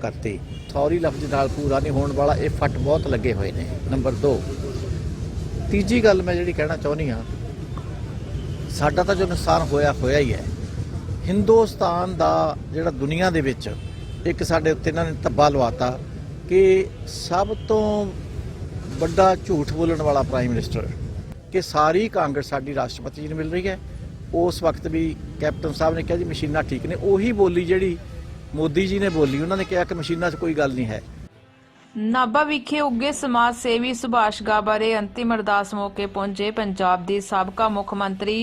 करती। सॉरी लफ्ज़ नाल पूरा नहीं होने वाला, ये फट बहुत लगे हुए ने। नंबर 2 तीजी गल मैं जिहड़ी कहना चाहुंदी हाँ, साडा तां जो नुकसान होया होया ही है। हिंदुस्तान दा जिहड़ा दुनिया दे विच एक साडे उत्ते इन्हां ने धब्बा लवाता कि सब तो बड़ा झूठ बोलण वाला प्राइम मिनिस्टर कि सारी कांग्रेस साडी राष्ट्रपति जी ने मिल रही है। उस वक्त भी कैप्टन साहब ने कहा जी मशीनां ठीक ने, उही बोली जिहड़ी मोदी जी ने बोली, उन्होंने कहा कि मशीनां 'च कोई गल नहीं है। नाभा विखे उगे समाज सेवी सुभाष गाबारे अंतिम अरदास मौके पहुंचे पंजाब दी साबका मुख मंत्री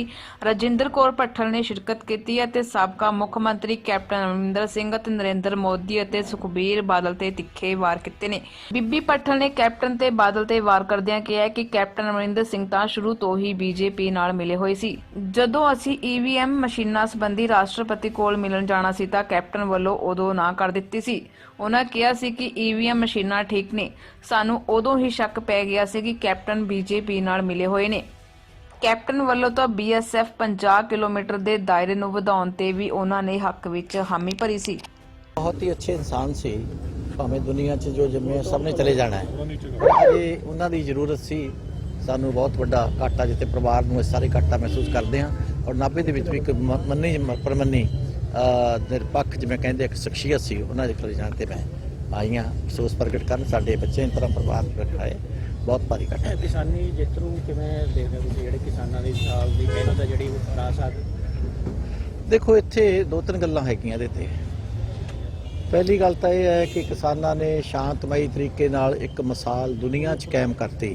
राजिंदर कौर पट्टल ने शिरकत की ਅਤੇ ਸਾਬਕਾ ਮੁੱਖ ਮੰਤਰੀ ਕੈਪਟਨ ਅਮਰਿੰਦਰ ਸਿੰਘ ਅਤੇ ਨਰਿੰਦਰ ਮੋਦੀ ਅਤੇ ਸੁਖਬੀਰ ਬਾਦਲ ਤੇ ਤਿੱਖੇ ਵਾਰ ਕੀਤੇ ਨੇ। ਬੀਬੀ ਪੱਟਲ ਨੇ ਕੈਪਟਨ ਤੇ ਬਾਦਲ ਤੇ ਵਾਰ ਕਰਦਿਆਂ ਕਿਹਾ ਕਿ ਕੈਪਟਨ ਅਮਰਿੰਦਰ ਸਿੰਘ ਤਾਂ ਸ਼ੁਰੂ ਤੋਂ ਹੀ ਬੀਜੇਪੀ ਨਾਲ ਮਿਲੇ ਹੋਏ ਸੀ। ਜਦੋਂ ਅਸੀਂ ਈਵੀਐਮ ਮਸ਼ੀਨਾਂ ਸੰਬੰਧੀ ਰਾਸ਼ਟਰਪਤੀ ਕੋਲ ਮਿਲਣ ਜਾਣਾ ਸੀ ਤਾਂ ਕੈਪਟਨ ਵੱਲੋਂ ਉਦੋਂ ਨਾ ਕਰ ਦਿੱਤੀ ਸੀ। ਉਹਨਾਂ ਕਿਹਾ ਸੀ ਕਿ ਈਵੀਐਮ ਮਸ਼ੀਨਾਂ ਠੀਕ ਨੇ, ਸਾਨੂੰ ਉਦੋਂ ਹੀ ਸ਼ੱਕ ਪੈ ਗਿਆ ਸੀ ਕਿ ਕੈਪਟਨ ਬੀਜੇਪੀ ਨਾਲ ਮਿਲੇ ਹੋਏ ਨੇ। ਕੈਪਟਨ ਵੱਲੋਂ ਤਾਂ ਬੀਐਸਐਫ 50 ਕਿਲੋਮੀਟਰ ਦੇ ਦਾਇਰੇ ਨੂੰ ਵਧਾਉਣ ਤੇ ਵੀ ਉਹਨਾਂ ਨੇ ਹੱਕ ਵਿੱਚ ਹਾਮੀ ਭਰੀ ਸੀ। बहुत ही अच्छे इंसान से भावें दुनिया 'ਚ जो जम्मे सब ने चले जाना है, अजे उन्हां दी जरूरत सी। सानू बहुत वड्डा घाटा जिते परिवार नूं इस सारे घाटा महसूस करते हैं। और नाभे दे विच भी एक मन्नी परमन्नी निरपक्ष जिवें कहंदे एक शख्सियत सी, उन्हां दे चले जाण ते मैं आई हाँ अफसोस प्रगट करन। साडे बच्चे इस तरह परिवार बैठा है, बहुत भारी घाटा। किसानी जित नूं किवें देखदे हो तुसीं, जिहड़े किसानां दी साल दी मिहनत है जिहड़ी रास देखो इत्थे 2-3 गल्लां हैगीआं इहदे ते। पहली गल तो यह है कि किसानों ने शांतमई तरीके नाल एक मिसाल दुनिया 'ਚ कायम करती।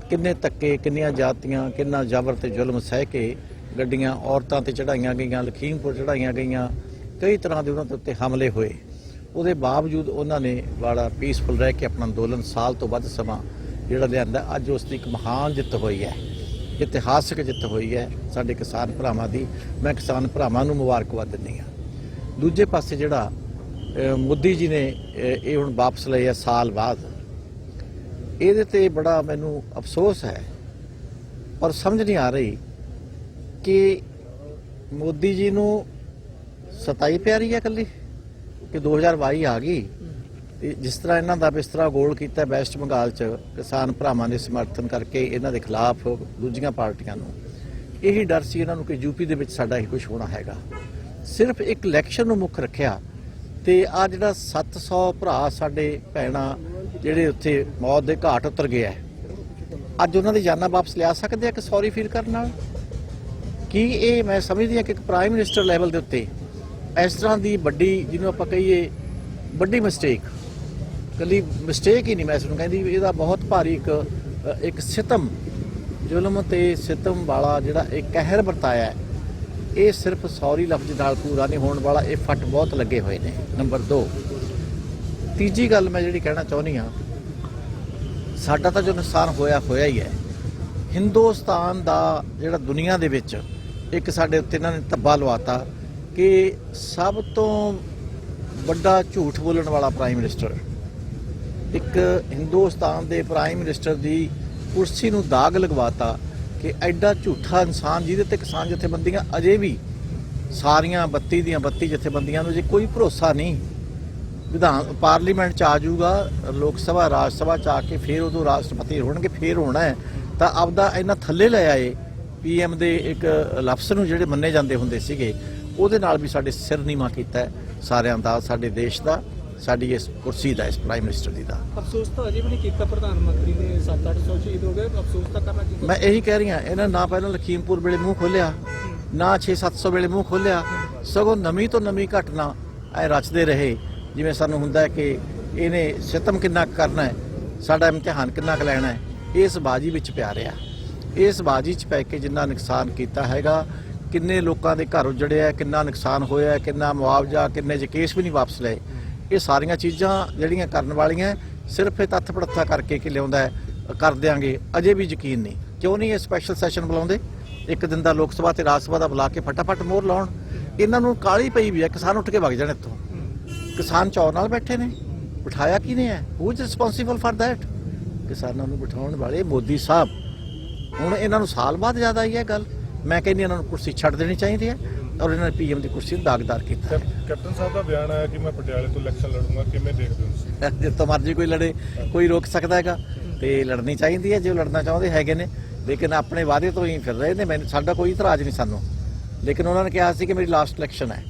किन्ने धक्के, किन्नियां जातियां, किन्ना जबर ते जुल्म सह के गड्डियां औरतां ते चढ़ाईयां गईयां, लखीमपुर चढ़ाईयां गईयां, कई तरह के उन्हां ते उत्ते हमले होए। ਉਹਦੇ ਬਾਵਜੂਦ ਉਹਨਾਂ ਨੇ ਬੜਾ ਪੀਸਫੁਲ ਰਹਿ ਕੇ ਆਪਣਾ ਅੰਦੋਲਨ ਸਾਲ ਤੋਂ ਵੱਧ ਸਮਾਂ ਜਿਹੜਾ ਲਿਆਂਦਾ। ਅੱਜ ਉਸ ਦੀ ਇੱਕ ਮਹਾਨ ਜਿੱਤ ਹੋਈ ਹੈ, ਇਤਿਹਾਸਕ ਜਿੱਤ ਹੋਈ ਹੈ ਸਾਡੇ ਕਿਸਾਨ ਭਰਾਵਾਂ ਦੀ। ਮੈਂ ਕਿਸਾਨ ਭਰਾਵਾਂ ਨੂੰ ਮੁਬਾਰਕਬਾਦ ਦਿੰਦੀ ਹਾਂ। ਦੂਜੇ ਪਾਸੇ ਜਿਹੜਾ ਮੋਦੀ ਜੀ ਨੇ ਇਹ ਹੁਣ ਵਾਪਸ ਲਏ ਆ ਸਾਲ ਬਾਅਦ, ਇਹਦੇ ਤੇ ਬੜਾ ਮੈਨੂੰ ਅਫਸੋਸ ਹੈ। ਪਰ ਸਮਝ ਨਹੀਂ ਆ ਰਹੀ ਕਿ ਮੋਦੀ ਜੀ ਨੂੰ ਸਤਾਈ ਪਿਆਰੀ ਹੈ ਇਕੱਲੀ कि 2022 आ गई। जिस तरह इन्हों का बिस्तरा गोल किया वैस्ट बंगाल च किसान भरावां ने समर्थन करके इन्हों के खिलाफ दूजियां पार्टियां नूं यही डर सी इन्हों कि यूपी दे विच साडा ही कुछ होना हैगा। सिर्फ एक इलैक्शन नूं मुख रखिया ते आ जिहड़ा 700 भरा साडे भैणां जिहड़े उत्थे मौत दे घाट उतर गए है, अज उन्हां दी जानां वापस लिया सकदे आ कि सॉरी फील करन नाल? कि ये मैं समझदी हां कि एक प्राइम मिनिस्टर लैवल दे उत्ते इस तरह की वड्डी जिन्हों आप कहीए वड्डी मिसटेक, कली मिसटेक ही नहीं मैं इसनूं कहंदी, इहदा बहुत भारी एक सितम जुल्म ते सितम वाला जिहड़ा एक कहर बरताया है, ये सिर्फ सॉरी लफ्ज़ नाल पूरा नहीं होने वाला, ये फट बहुत लगे हुए ने। नंबर 2 तीजी गल मैं जिहड़ी कहना चाहुंदी हाँ, साडा तां जो नुकसान होया होया ही है। हिंदुस्तान दा जिहड़ा दुनिया दे विच एक साडे उत्ते इन्हां ने धब्बा लवाता कि सब तो बड़ा झूठ बोलण वाला प्राइम मिनिस्टर, एक हिंदुस्तान के प्राइम मिनिस्टर की कुर्सी नूं दाग लगवाता कि एडा झूठा इंसान जिहदे ते किसान जथेबंदियां अजे भी सारियां 32 ਦੀਆਂ 32 जथेबंदियां नूं जे कोई भरोसा नहीं। विधान पार्लीमेंट च आ जाऊगा, लोक सभा राज सभा च आके फिर उदों राष्ट्रपति होणगे, फिर होना है तो आपदा इन्ना थल्ले ले आए। PM दे एक लफ्ज़ नूं जिहड़े मन्ने जांदे हुंदे सीगे ਉਹਦੇ ਨਾਲ भी साडे सिर नीवा कीता है सारिਆਂ ਦਾ, साडे देश ਦਾ, साडी इस कुर्सी ਦਾ, इस प्राइम मिनिस्टर ਦੀ ਦਾ। अफसोस तो अजे भी नहीं कीता, प्रधानमंत्री ने 700-800 शहीद हो गए, अफसोस तो करना चाहिए। मैं यही कह रही हाँ, इन्होंने ना पहले लखीमपुर वेले मूँह खोलिया, ना 600-700 वेले मूँह खोलिया, सगों नवीं तो नवीं घटना ऐ रचते रहे जिवें सानूं हुंदा है कि इहने सितम किन्ना करना है, साडा इम्तिहान किन्ना क लैना है। इस बाजी विच पिया रहा, इस बाजी च पै के जिन्ना नुकसान किया हैगा, किन्ने लोगों के घर उजड़े है, किन्ना नुकसान होया, किन्ना मुआवजा, किन्ने ज केस भी नहीं वापस लए। ये सारियां चीज़ां जिहड़ियां करन वालियां सिर्फ ये तत्थ पड़त्था करके कि लिआउंदा है कर देंगे, अजे भी यकीन नहीं। क्यों नहीं ये स्पैशल सैशन बुलाउंदे? एक दिन का लोक सभा ते राज सभा का बुला के फटाफट मोहर लाउण। इन्हां नूं काली पई भी है, किसान उठ के वग जाण इत्थों। किसान चौर नाल बैठे ने, बिठाया किने है? Who is responsible for that? किसानों नूं बिठाउण वाले मोदी साहब। हुण इन्हां नूं साल बाद याद आई है गल। मैं कहनी इन्होंने कुर्सी छड्ड देनी चाहिए है। ਔਰ ਇਹਨਾਂ ਨੇ ਪੀਐਮ ਦੀ ਕੁਰਸੀ ਨੂੰ ਦਾਗਦਾਰ ਕੀਤਾ। ਕੈਪਟਨ ਸਾਹਿਬ ਦਾ ਬਿਆਨ ਆਇਆ ਕਿ ਮੈਂ ਪਟਿਆਲੇ ਤੋਂ ਇਲੈਕਸ਼ਨ ਲੜੂੰਗਾ, ਕਿਵੇਂ ਦੇਖਦੇ ਹੋ ਤੁਸੀਂ? ਜਿੱਥੋਂ ਮਰਜ਼ੀ ਕੋਈ ਲੜੇ, ਕੋਈ ਰੋਕ ਸਕਦਾ ਹੈਗਾ, ਤੇ ਲੜਨੀ ਚਾਹੀਦੀ ਹੈ ਜੇ ਉਹ ਲੜਨਾ ਚਾਹੁੰਦੇ ਹੈਗੇ ਨੇ, ਲੇਕਿਨ ਆਪਣੇ ਵਾਅਦੇ ਤੋਂ ਹੀ ਫਿਰ ਰਹੇ ਨੇ। ਮੈਨੂੰ ਸਾਡਾ ਕੋਈ ਇਤਰਾਜ਼ ਨਹੀਂ ਸਾਨੂੰ, ਲੇਕਿਨ ਉਹਨਾਂ ਨੇ ਕਿਹਾ ਸੀ ਕਿ ਮੇਰੀ ਲਾਸਟ ਇਲੈਕਸ਼ਨ ਹੈ,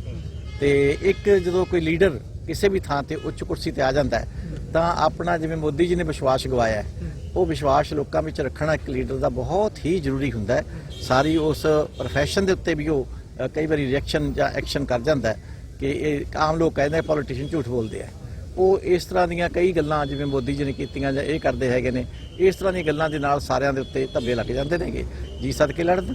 ਤੇ ਇੱਕ ਜਦੋਂ ਕੋਈ ਲੀਡਰ ਕਿਸੇ ਵੀ ਥਾਂ ਤੇ ਉੱਚ ਕੁਰਸੀ ਤੇ ਆ ਜਾਂਦਾ ਹੈ ਤਾਂ ਆਪਣਾ, ਜਿਵੇਂ ਮੋਦੀ ਜੀ ਨੇ ਵਿਸ਼ਵਾਸ ਗਵਾਇਆ ਹੈ, ਉਹ ਵਿਸ਼ਵਾਸ ਲੋਕਾਂ ਵਿੱਚ ਰੱਖਣਾ ਇੱਕ ਲੀਡਰ ਦਾ ਬਹੁਤ ਹੀ ਜ਼ਰੂਰੀ ਹੁੰਦਾ ਹੈ। ਸਾਰੀ ਉਸ ਪ੍ਰੋਫੈਸ਼ਨ ਦੇ ਉੱਤੇ ਵੀ ਉਹ ਕਈ ਵਾਰੀ ਰਿਐਕਸ਼ਨ ਜਾਂ ਐਕਸ਼ਨ ਕਰ ਜਾਂਦਾ ਹੈ ਕਿ ਇਹ ਆਮ ਲੋਕ ਕਹਿੰਦੇ ਪੋਲੀਟੀਸ਼ੀਅਨ ਝੂਠ ਬੋਲਦੇ ਆ। ਉਹ ਇਸ ਤਰ੍ਹਾਂ ਦੀਆਂ ਕਈ ਗੱਲਾਂ ਜਿਵੇਂ ਮੋਦੀ ਜੀ ਨੇ ਕੀਤੀਆਂ ਜਾਂ ਇਹ ਕਰਦੇ ਹੈਗੇ ਨੇ, ਇਸ ਤਰ੍ਹਾਂ ਦੀਆਂ ਗੱਲਾਂ ਦੇ ਨਾਲ ਸਾਰਿਆਂ ਦੇ ਉੱਤੇ ਧੱਬੇ ਲੱਗ ਜਾਂਦੇ ਨੇਗੇ, ਜੀ ਸਦਕੇ ਲੜਨ।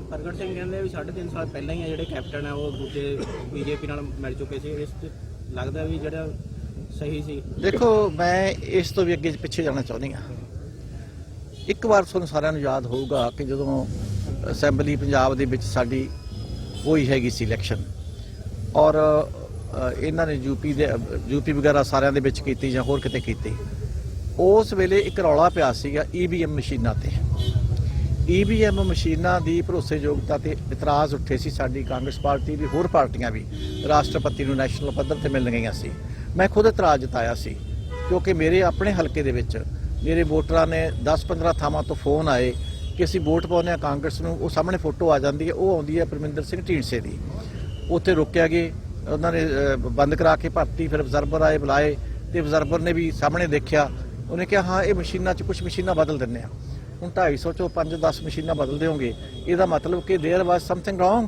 ਪ੍ਰਗਟ ਸਿੰਘ ਕਹਿੰਦੇ ਵੀ 3.5 ਸਾਲ ਪਹਿਲਾਂ ਹੀ ਆ ਜਿਹੜੇ ਕੈਪਟਨ ਆ ਉਹ ਦੂਜੇ ਬੀਜੇਪੀ ਨਾਲ ਮਿਲ ਚੁੱਕੇ ਸੀ, ਇਸ 'ਚ ਲੱਗਦਾ ਵੀ ਜਿਹੜਾ ਸਹੀ ਸੀ। ਦੇਖੋ, ਮੈਂ ਇਸ ਤੋਂ ਵੀ ਅੱਗੇ ਪਿੱਛੇ ਜਾਣਾ ਚਾਹੁੰਦੀ ਹਾਂ। ਇੱਕ ਵਾਰ ਤੁਹਾਨੂੰ ਸਾਰਿਆਂ ਨੂੰ ਯਾਦ ਹੋਊਗਾ ਕਿ ਜਦੋਂ ਅਸੈਂਬਲੀ ਪੰਜਾਬ ਦੇ ਵਿੱਚ ਸਾਡੀ ਹੋਈ ਹੈਗੀ ਸੀ ਇਲੈਕਸ਼ਨ, ਔਰ ਇਹਨਾਂ ਨੇ ਯੂਪੀ ਵਗੈਰਾ ਸਾਰਿਆਂ ਦੇ ਵਿੱਚ ਕੀਤੀ ਜਾਂ ਹੋਰ ਕਿਤੇ ਕੀਤੀ, ਉਸ ਵੇਲੇ ਇੱਕ ਰੌਲਾ ਪਿਆ ਸੀਗਾ ਈਵੀਐਮ ਮਸ਼ੀਨਾਂ ਤੇ। ਈਵੀਐਮ ਮਸ਼ੀਨਾਂ ਦੀ ਭਰੋਸੇਯੋਗਤਾ ਤੇ ਇਤਰਾਜ਼ ਉੱਠੇ ਸੀ। ਸਾਡੀ ਕਾਂਗਰਸ ਪਾਰਟੀ ਵੀ, ਹੋਰ ਪਾਰਟੀਆਂ ਵੀ ਰਾਸ਼ਟਰਪਤੀ ਨੂੰ ਨੈਸ਼ਨਲ ਪੱਧਰ ਤੇ ਮਿਲਣ ਗਈਆਂ ਸੀ। ਮੈਂ ਖੁਦ ਇਤਰਾਜ਼ ਜਤਾਇਆ ਸੀ, ਕਿਉਂਕਿ ਮੇਰੇ ਆਪਣੇ ਹਲਕੇ ਦੇ ਵਿੱਚ ਮੇਰੇ ਵੋਟਰਾਂ ਨੇ 10-15 ਥਾਵਾਂ ਤੋਂ ਫੋਨ ਆਏ ਕਿ ਅਸੀਂ ਵੋਟ ਪਾਉਂਦੇ ਹਾਂ ਕਾਂਗਰਸ ਨੂੰ। ਉਹ ਸਾਹਮਣੇ ਫੋਟੋ ਆ ਜਾਂਦੀ ਹੈ, ਉਹ ਆਉਂਦੀ ਹੈ ਪਰਮਿੰਦਰ ਸਿੰਘ ਢੀਂਡਸੇ ਦੀ। ਉੱਥੇ ਰੋਕਿਆ ਗਏ, ਉਹਨਾਂ ਨੇ ਬੰਦ ਕਰਾ ਕੇ ਭਰਤੀ, ਫਿਰ ਅਬਜ਼ਰਵਰ ਆਏ ਬੁਲਾਏ, ਤੇ ਅਬਜ਼ਰਵਰ ਨੇ ਵੀ ਸਾਹਮਣੇ ਦੇਖਿਆ। ਉਹਨੇ ਕਿਹਾ ਹਾਂ ਇਹ ਮਸ਼ੀਨਾਂ 'ਚ ਕੁਝ ਮਸ਼ੀਨਾਂ ਬਦਲ ਦਿੰਦੇ ਆ। ਹੁਣ 250 ਚੋਂ 5-10 ਮਸ਼ੀਨਾਂ ਬਦਲ ਦਿਓਗੇ, ਇਹਦਾ ਮਤਲਬ ਕਿ ਦੇਅਰ ਵਾਜ਼ ਸਮਥਿੰਗ ਰੋਂਗ।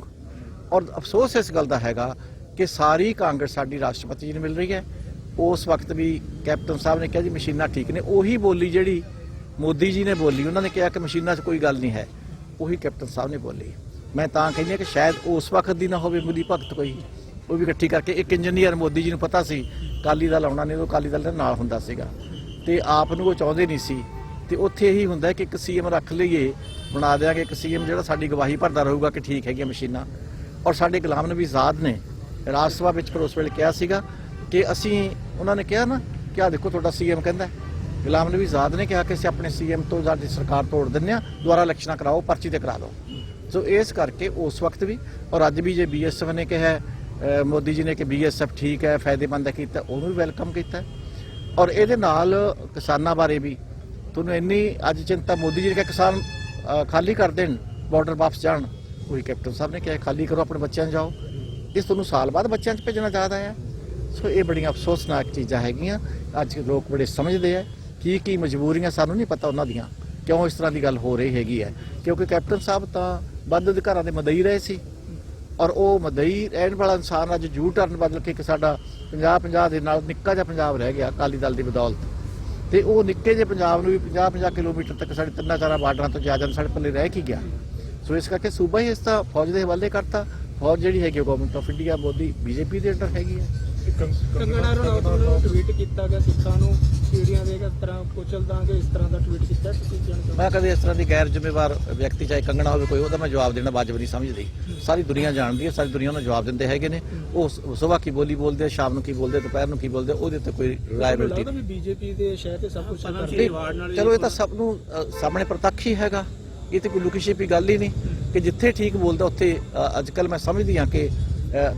ਔਰ ਅਫਸੋਸ ਇਸ ਗੱਲ ਦਾ ਹੈਗਾ ਕਿ ਸਾਰੀ ਕਾਂਗਰਸ ਸਾਡੀ ਰਾਸ਼ਟਰਪਤੀ ਜੀ ਨੂੰ ਮਿਲ ਰਹੀ ਹੈ। ਉਸ ਵਕਤ ਵੀ ਕੈਪਟਨ ਸਾਹਿਬ ਨੇ ਕਿਹਾ ਜੀ ਮਸ਼ੀਨਾਂ ਠੀਕ ਨੇ, ਉਹੀ ਬੋਲੀ ਜਿਹੜੀ ਮੋਦੀ ਜੀ ਨੇ ਬੋਲੀ। ਉਹਨਾਂ ਨੇ ਕਿਹਾ ਕਿ ਮਸ਼ੀਨਾਂ 'ਚ ਕੋਈ ਗੱਲ ਨਹੀਂ ਹੈ, ਉਹੀ ਕੈਪਟਨ ਸਾਹਿਬ ਨੇ ਬੋਲੀ। ਮੈਂ ਤਾਂ ਕਹਿੰਦੀ ਹਾਂ ਕਿ ਸ਼ਾਇਦ ਉਸ ਵਕਤ ਦੀ ਨਾ ਹੋਵੇ ਮਿਲੀ ਭਗਤ ਕੋਈ, ਉਹ ਵੀ ਇਕੱਠੀ ਕਰਕੇ। ਇੱਕ ਇੰਜੀਨੀਅਰ ਮੋਦੀ ਜੀ ਨੂੰ ਪਤਾ ਸੀ ਅਕਾਲੀ ਦਲ ਆਉਣਾ ਨਹੀਂ, ਉਹ ਅਕਾਲੀ ਦਲ ਦੇ ਨਾਲ ਹੁੰਦਾ ਸੀਗਾ, ਤੇ ਆਪ ਨੂੰ ਉਹ ਚਾਹੁੰਦੇ ਨਹੀਂ ਸੀ। ਤੇ ਉੱਥੇ ਇਹੀ ਹੁੰਦਾ ਕਿ ਇੱਕ ਸੀਐਮ ਰੱਖ ਲਈਏ, ਬਣਾ ਦਿਆਂਗੇ ਇੱਕ ਸੀਐਮ ਜਿਹੜਾ ਸਾਡੀ ਗਵਾਹੀ ਭਰਦਾ ਰਹੂਗਾ ਕਿ ਠੀਕ ਹੈਗੀਆਂ ਮਸ਼ੀਨਾਂ। ਔਰ ਸਾਡੇ ਗੁਲਾਮ ਨਬੀ ਆਜ਼ਾਦ ਨੇ ਰਾਜ ਸਭਾ ਵਿੱਚ ਫਿਰ ਉਸ ਵੇਲੇ ਕਿਹਾ ਸੀਗਾ ਕਿ ਅਸੀਂ, ਉਹਨਾਂ ਨੇ ਕਿਹਾ ਨਾ ਕਿ ਆਹ ਦੇਖੋ ਤੁਹਾਡਾ ਸੀਐਮ ਕਹਿੰਦਾ। ਗੁਲਾਮ ਨਬੀ ਆਜ਼ਾਦ ਨੇ ਕਿਹਾ ਕਿ ਅਸੀਂ ਆਪਣੇ ਸੀਐਮ ਤੋਂ ਸਾਡੀ ਸਰਕਾਰ ਤੋੜ ਦਿੰਦੇ ਹਾਂ, ਦੁਬਾਰਾ ਇਲੈਕਸ਼ਨਾਂ ਕਰਾਓ, ਪਰਚੀ ਤੇ ਕਰਾ ਦਿਓ। ਸੋ ਇਸ ਕਰਕੇ ਉਸ ਵਕਤ ਵੀ, ਔਰ ਅੱਜ ਵੀ ਜੇ ਬੀਐਸਐਫ ਨੇ ਕਿਹਾ, ਮੋਦੀ ਜੀ ਨੇ ਕਿ ਬੀਐਸਐਫ ਠੀਕ ਹੈ, ਫਾਇਦੇਮੰਦ ਹੈ ਕੀਤਾ, ਉਹਨੂੰ ਵੀ ਵੈਲਕਮ ਕੀਤਾ। ਔਰ ਇਹਦੇ ਨਾਲ ਕਿਸਾਨਾਂ ਬਾਰੇ ਵੀ ਤੁਹਾਨੂੰ ਇੰਨੀ ਅੱਜ ਚਿੰਤਾ, ਮੋਦੀ ਜੀ ਨੇ ਕਿਹਾ ਕਿਸਾਨ ਖਾਲੀ ਕਰ ਦੇਣ, ਬਾਰਡਰ ਵਾਪਸ ਜਾਣ, ਉਹੀ ਕੈਪਟਨ ਸਾਹਿਬ ਨੇ ਕਿਹਾ ਖਾਲੀ ਕਰੋ, ਆਪਣੇ ਬੱਚਿਆਂ ਨੂੰ ਜਾਓ। ਇਸ ਤੁਹਾਨੂੰ ਸਾਲ ਬਾਅਦ ਬੱਚਿਆਂ 'ਚ ਭੇਜਣਾ ਚਾਹਦਾ ਹੈ। ਸੋ ਇਹ ਬੜੀਆਂ ਅਫਸੋਸਨਾਕ ਚੀਜ਼ਾਂ ਹੈਗੀਆਂ। ਅੱਜ ਲੋਕ ਬੜੇ ਸਮਝਦੇ ਆ ਕੀ ਮਜਬੂਰੀਆਂ ਸਾਨੂੰ ਨਹੀਂ ਪਤਾ ਉਹਨਾਂ ਦੀਆਂ, ਕਿਉਂ ਇਸ ਤਰ੍ਹਾਂ ਦੀ ਗੱਲ ਹੋ ਰਹੀ ਹੈਗੀ ਹੈ। ਕਿਉਂਕਿ ਕੈਪਟਨ ਸਾਹਿਬ ਤਾਂ ਵੱਧ ਅਧਿਕਾਰਾਂ ਦੇ ਮਦਈ ਰਹੇ ਸੀ, ਔਰ ਉਹ ਮਦਈ ਰਹਿਣ ਵਾਲਾ ਇਨਸਾਨ ਅੱਜ ਯੂ ਟਰਨ ਬਦਲ ਕੇ ਕਿ ਸਾਡਾ 50-50 ਦੇ ਨਾਲ ਨਿੱਕਾ ਜਿਹਾ ਪੰਜਾਬ ਰਹਿ ਗਿਆ ਅਕਾਲੀ ਦਲ ਦੀ ਬਦੌਲਤ। ਤੇ ਉਹ ਨਿੱਕੇ ਜਿਹੇ ਪੰਜਾਬ ਨੂੰ ਵੀ 50-50 ਕਿਲੋਮੀਟਰ ਤੱਕ ਸਾਡੇ 3-4 ਬਾਰਡਰਾਂ ਤੋਂ ਜਾ ਸਾਡੇ ਪੱਲੇ ਰਹਿ ਕੀ ਗਿਆ। ਸੋ ਇਸ ਕਰਕੇ ਸੂਬਾ ਹੀ ਇਸ ਤਾਂ ਫੌਜ ਦੇ ਹਵਾਲੇ ਕਰਤਾ। ਫੌਜ ਜਿਹੜੀ ਹੈਗੀ government of India, Modi BJP ਦੇ ਅੰਡਰ ਹੈਗੀ ਹੈ। ਕੰਗਣਾ ਰਣੌਤ ਵੱਲੋਂ ਟਵੀਟ ਕੀਤਾ ਗਿਆ ਸਿੱਖਾਂ ਨੂੰ ਸੀੜੀਆਂ ਦੇ ਤਰ੍ਹਾਂ ਕੁਚਲ ਦਾਂਗੇ, ਇਸ ਤਰ੍ਹਾਂ ਦਾ ਟਵੀਟ ਕੀਤਾ ਤੁਸੀਂ ਜਾਣਦੇ? ਮੈਂ ਕਦੇ ਇਸ ਤਰ੍ਹਾਂ ਦੀ ਗੈਰ ਜ਼ਿੰਮੇਵਾਰ ਵਿਅਕਤੀ ਚਾਹੇ ਕੰਗਣਾ ਹੋਵੇ ਕੋਈ, ਉਹਦਾ ਮੈਂ ਜਵਾਬ ਦੇਣਾ ਵਾਜਬ ਨਹੀਂ ਸਮਝਦੀ। ਸਾਰੀ ਦੁਨੀਆ ਜਾਣਦੀ ਹੈ, ਸਾਰੀ ਦੁਨੀਆ ਨੂੰ ਜਵਾਬ ਦਿੰਦੇ ਹੈਗੇ ਨੇ। ਉਹ ਸੁਬਾਹ ਕੀ ਬੋਲੀ ਬੋਲਦੇ, ਸ਼ਾਮ ਨੂੰ ਕੀ ਬੋਲਦੇ, ਦੁਪਹਿਰ ਨੂੰ ਕੀ ਬੋਲਦੇ, ਉਹਦੇ ਉੱਤੇ ਕੋਈ ਲਾਇਬਿਲਟੀ ਨਹੀਂ। ਬੀਜੇਪੀ ਦੇ ਸ਼ਹਿਰ ਤੇ ਸਭ ਕੁਝ ਚਲੋ ਇਹ ਤਾਂ ਸਭ ਨੂੰ ਸਾਹਮਣੇ ਪ੍ਰਤੱਖ ਹੀ ਹੈਗਾ, ਇਹ ਤੇ ਕੋਈ ਲੁਕੀ ਛਿਪੀ ਗੱਲ ਹੀ ਨਹੀਂ ਕਿ ਜਿੱਥੇ ਠੀਕ ਬੋਲਦਾ ਉੱਥੇ। ਅੱਜ ਕੱਲ੍ਹ ਮੈਂ ਸਮਝਦੀ ਹਾਂ ਕਿ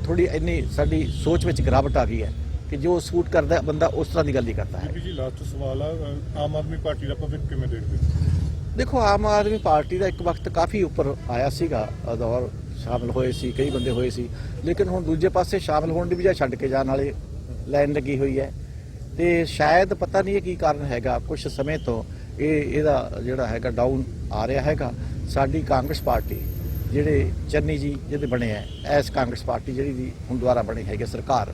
ਥੋੜੀ ਇੰਨੀ ਸਾਡੀ ਸੋਚ ਵਿੱਚ ਗਿਰਾਵਟ ਆ ਗਈ ਹੈ ਕਿ ਜੋ ਸੂਟ ਕਰਦਾ ਬੰਦਾ ਉਸ ਤਰ੍ਹਾਂ ਦੀ ਗੱਲ ਹੀ ਕਰਦਾ ਹੈ। ਜੀ ਲਾਸਟ ਸਵਾਲ ਆ, ਆਮ ਆਦਮੀ ਪਾਰਟੀ ਦਾ ਭਵਿੱਖ ਕਿਵੇਂ ਦੇਖਦੇ ਹੋ? ਦੇਖੋ, ਆਮ ਆਦਮੀ ਪਾਰਟੀ ਦਾ ਇੱਕ ਵਕਤ ਕਾਫੀ ਉੱਪਰ ਆਇਆ ਸੀਗਾ ਦੌਰ, ਸ਼ਾਮਲ ਹੋਏ ਸੀ, ਕਈ ਬੰਦੇ ਹੋਏ ਸੀ, ਲੇਕਿਨ ਹੁਣ ਦੂਜੇ ਪਾਸੇ ਸ਼ਾਮਲ ਹੋਣ ਦੀ ਬਜਾਏ ਛੱਡ ਕੇ ਜਾਣ ਵਾਲੇ ਲਾਈਨ ਲੱਗੀ ਹੋਈ ਹੈ। ਤੇ ਸ਼ਾਇਦ ਪਤਾ ਨਹੀਂ ਇਹ ਕੀ ਕਾਰਨ ਹੈਗਾ, ਕੁਝ ਸਮੇਂ ਤੋਂ ਇਹਦਾ ਜਿਹੜਾ ਹੈਗਾ ਡਾਊਨ ਆ ਰਿਹਾ ਹੈਗਾ। ਸਾਡੀ ਕਾਂਗਰਸ ਪਾਰਟੀ ਜਿਹੜੇ ਚੰਨੀ ਜੀ ਜਿਹਦੇ ਬਣੇ ਹੈ, ਐਸ ਕਾਂਗਰਸ ਪਾਰਟੀ ਜਿਹੜੀ ਦੀ ਹੁਣ ਦੁਬਾਰਾ ਬਣੀ ਹੈਗੀ ਸਰਕਾਰ,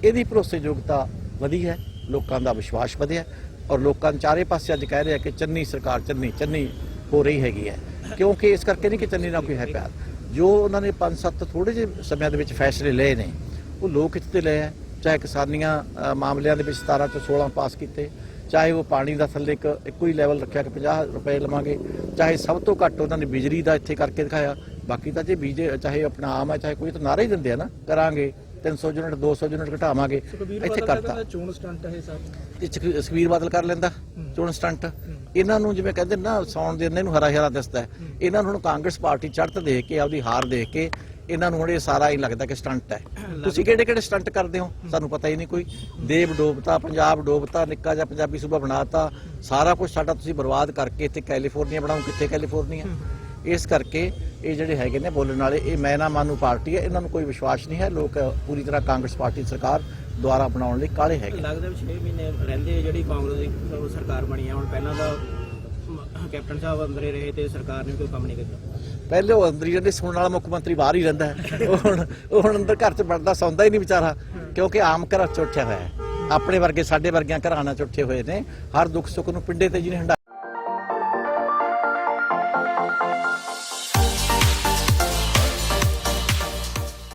ਇਹਦੀ ਭਰੋਸੇਯੋਗਤਾ ਵਧੀ ਹੈ, ਲੋਕਾਂ ਦਾ ਵਿਸ਼ਵਾਸ ਵਧਿਆ, ਔਰ ਲੋਕਾਂ ਚਾਰੇ ਪਾਸੇ ਅੱਜ ਕਹਿ ਰਹੇ ਆ ਕਿ ਚੰਨੀ ਸਰਕਾਰ ਚੰਨੀ ਹੋ ਰਹੀ ਹੈਗੀ ਹੈ। ਕਿਉਂਕਿ ਇਸ ਕਰਕੇ ਨਹੀਂ ਕਿ ਚੰਨੀ ਨਾਲ ਕੋਈ ਹੈ ਪਿਆਰ, ਜੋ ਉਹਨਾਂ ਨੇ 5-7 ਥੋੜੇ ਜਿਹੇ ਸਮਿਆਂ ਦੇ ਵਿੱਚ ਫੈਸਲੇ ਲਏ ਨੇ ਉਹ ਲੋਕ ਹਿੱਤ ਤੇ ਲਏ ਹੈ। ਚਾਹੇ ਕਿਸਾਨੀਆਂ ਮਾਮਲਿਆਂ ਦੇ ਵਿੱਚ 17 ਤੋਂ 16 ਪਾਸ ਕੀਤੇ, ਚਾਹੇ ਉਹ ਪਾਣੀ ਦਾ ਥੱਲੇ ਇੱਕੋ ਹੀ ਲੈਵਲ ਰੱਖਿਆ ਕਿ 50 ਰੁਪਏ ਲਵਾਂਗੇ, ਚਾਹੇ ਸਭ ਤੋਂ ਘੱਟ ਉਹਨਾਂ ਨੇ ਬਿਜਲੀ ਦਾ ਇੱਥੇ ਕਰਕੇ ਦਿਖਾਇਆ। ਬਾਕੀ ਤਾਂ ਜੇ ਚਾਹੇ ਆਪਣਾ ਆਮ ਹੈ ਚਾਹੇ ਕੋਈ, ਤਾਂ ਨਾਰਾ ਹੀ ਦਿੰਦੇ ਆ ਨਾ, ਕਰਾਂਗੇ 300 ਯੂਨਿਟ 200 ਯੂਨਿਟ ਘਟਾਵਾਂਗੇ, ਇੱਥੇ ਕਰਤਾ। ਚੋਣ ਸਟੰਟ ਹੈ ਸਰ, ਸੁਖਬੀਰ ਬਾਦਲ ਕਰ ਲੈਂਦਾ ਚੋਣ ਸਟੰਟ। ਇਹਨਾਂ ਨੂੰ ਜਿਵੇਂ ਕਹਿੰਦੇ ਨਾ ਸੌਣ ਦੇ ਇਹਨੂੰ ਹਰਾ ਹਰਾ ਦਿਸਦਾ, ਇਹਨਾਂ ਨੂੰ ਹੁਣ ਕਾਂਗਰਸ ਪਾਰਟੀ ਚੜ੍ਹਤ ਦੇਖ ਕੇ, ਆਪਦੀ ਹਾਰ ਦੇਖ ਕੇ ਇਹਨਾਂ ਨੂੰ ਹੁਣ ਇਹ ਸਾਰਾ ਹੀ ਲੱਗਦਾ ਕਿ ਸਟੰਟ ਹੈ। ਤੁਸੀਂ ਕਿਹੜੇ ਕਿਹੜੇ ਸਟੰਟ ਕਰਦੇ ਹੋ ਸਾਨੂੰ ਪਤਾ ਹੀ ਨਹੀਂ ਕੋਈ। ਦੇਵ ਡੋਬਤਾ, ਪੰਜਾਬ ਡੋਬਤਾ, ਨਿੱਕਾ ਜਿਹਾ ਪੰਜਾਬੀ ਸੂਬਾ ਬਣਾਤਾ, ਸਾਰਾ ਕੁਝ ਸਾਡਾ ਤੁਸੀਂ ਬਰਬਾਦ ਕਰਕੇ ਇੱਥੇ ਕੈਲੀਫੋਰਨੀਆ ਬਣਾਓ। ਕਿੱਥੇ ਕੈਲੀਫੋਰਨੀਆ? ਇਸ ਕਰਕੇ ਇਹ ਜਿਹੜੇ ਹੈਗੇ ਨੇ ਬੋਲਣ ਵਾਲੇ, ਇਹ ਮੈਂ ਨਾ ਮਾਨੂ ਪਾਰਟੀ ਹੈ, ਇਹਨਾਂ ਨੂੰ ਕੋਈ ਵਿਸ਼ਵਾਸ ਨਹੀਂ ਹੈ। ਲੋਕ ਪੂਰੀ ਤਰ੍ਹਾਂ ਕਾਂਗਰਸ ਪਾਰਟੀ ਸਰਕਾਰ ਦੁਆਰਾ ਬਣਾਉਣ ਲਈ ਕਾਹਲੇ ਹੈਗੇ। ਲੱਗਦਾ ਵੀ 6 ਮਹੀਨੇ ਰਹਿੰਦੇ ਜਿਹੜੀ ਕਾਂਗਰਸ ਦੀ ਸਰਕਾਰ ਬਣੀ ਹੈ, ਹੁਣ ਪਹਿਲਾਂ ਦਾ ਕੈਪਟਨ ਸਾਹਿਬ ਅੰਦਰੇ ਰਹੇ ਤੇ ਸਰਕਾਰ ਨੇ ਕੋਈ ਕੰਮ ਨਹੀਂ ਕੀਤਾ। ਪਹਿਲੇ ਉਹ ਅੰਦਰ ਹੀ ਰਹਿੰਦੇ, ਸੁਣਨ ਵਾਲਾ ਮੁੱਖ ਮੰਤਰੀ ਬਾਹਰ ਹੀ ਰਹਿੰਦਾ ਹੈ। ਉਹ ਹੁਣ ਅੰਦਰ ਘਰ 'ਚ ਵੜਦਾ ਸੌਂਦਾ ਹੀ ਨਹੀਂ ਵਿਚਾਰਾ, ਕਿਉਂਕਿ ਆਮ ਘਰਾਂ 'ਚ ਉੱਠਿਆ ਹੋਇਆ ਹੈ। ਆਪਣੇ ਵਰਗੇ ਸਾਡੇ ਵਰਗਿਆਂ ਘਰਾਂ 'ਚ ਉੱਠੇ ਹੋਏ ਨੇ। ਹਰ ਦੁੱਖ ਸੁੱਖ ਨੂੰ ਪਿੰਡੇ ਤੇ ਜਿਹਨੇ ਹੰਡਾ